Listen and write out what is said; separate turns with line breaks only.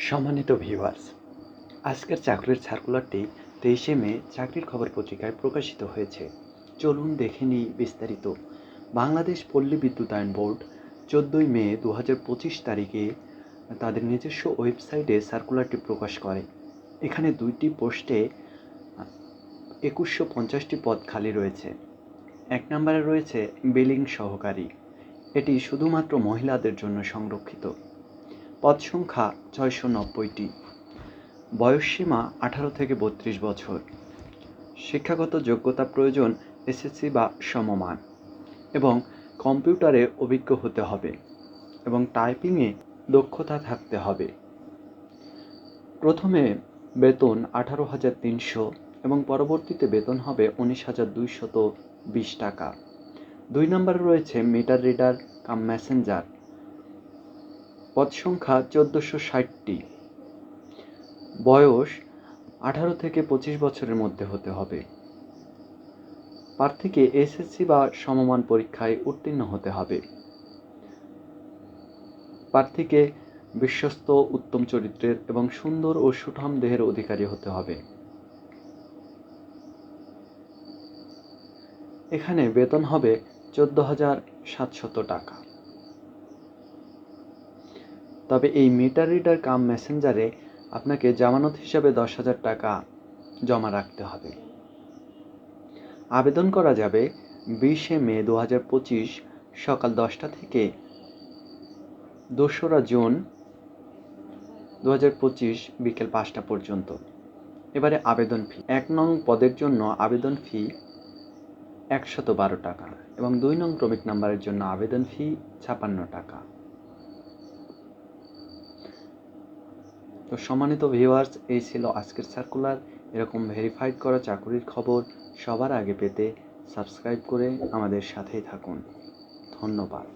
সম্মানিত ভিউয়ার্স, আজকের চাকরির সার্কুলারটি 23শে মে চাকরির খবর পত্রিকায় প্রকাশিত হয়েছে। চলুন দেখে নিই বিস্তারিত। বাংলাদেশ পল্লী বিদ্যুতায়ন বোর্ড 14ই মে 2025 তারিখে তাদের নিজস্ব ওয়েবসাইটে সার্কুলারটি প্রকাশ করে। এখানে 2টি পোস্টে 2150টি পদ খালি রয়েছে। 1 নম্বরে রয়েছে বিলিং সহকারী। এটি শুধুমাত্র মহিলাদের জন্য সংরক্ষিত। পদ সংখ্যা 690টি। বয়সসীমা 18 থেকে 32 বছর। শিক্ষাগত যোগ্যতা প্রয়োজন এসএসসি বা সমমান এবং কম্পিউটারে অভিজ্ঞ হতে হবে এবং টাইপিংয়ে দক্ষতা থাকতে হবে। প্রথমে বেতন 18,300 এবং পরবর্তীতে বেতন হবে 19,220 টাকা। 2 নম্বরে রয়েছে মিটার রিডার কাম মেসেঞ্জার। পদ সংখ্যা 1460টি। বয়স 18 থেকে 25 বছরের মধ্যে হতে হবে। প্রার্থীকে এসএসসি বা সমমান পরীক্ষায় উত্তীর্ণ হতে হবে। প্রার্থীকে বিশ্বস্ত, উত্তম চরিত্রের এবং সুন্দর ও সুঠাম দেহের অধিকারী হতে হবে। এখানে বেতন হবে 14,700 টাকা। তবে এই মিটার রিডার কাম মেসেঞ্জারে আপনাকে জামানত হিসাবে 10,000 টাকা জমা রাখতে হবে। আবেদন করা যাবে 20শে মে 2025 সকাল 10টা থেকে 2রা জুন 2025 বিকেল 5টা পর্যন্ত। এবারে আবেদন ফি। 1 নং পদের জন্য আবেদন ফি 112 টাকা এবং 2 নং ক্রমিক নাম্বারের জন্য আবেদন ফি 56 টাকা। তো সম্মানিত ভিউয়ার্স, এই ছিল আজকের সার্কুলার। এরকম ভেরিফাইড করা চাকরির খবর সবার আগে পেতে সাবস্ক্রাইব করে আমাদের সাথেই থাকুন। ধন্যবাদ।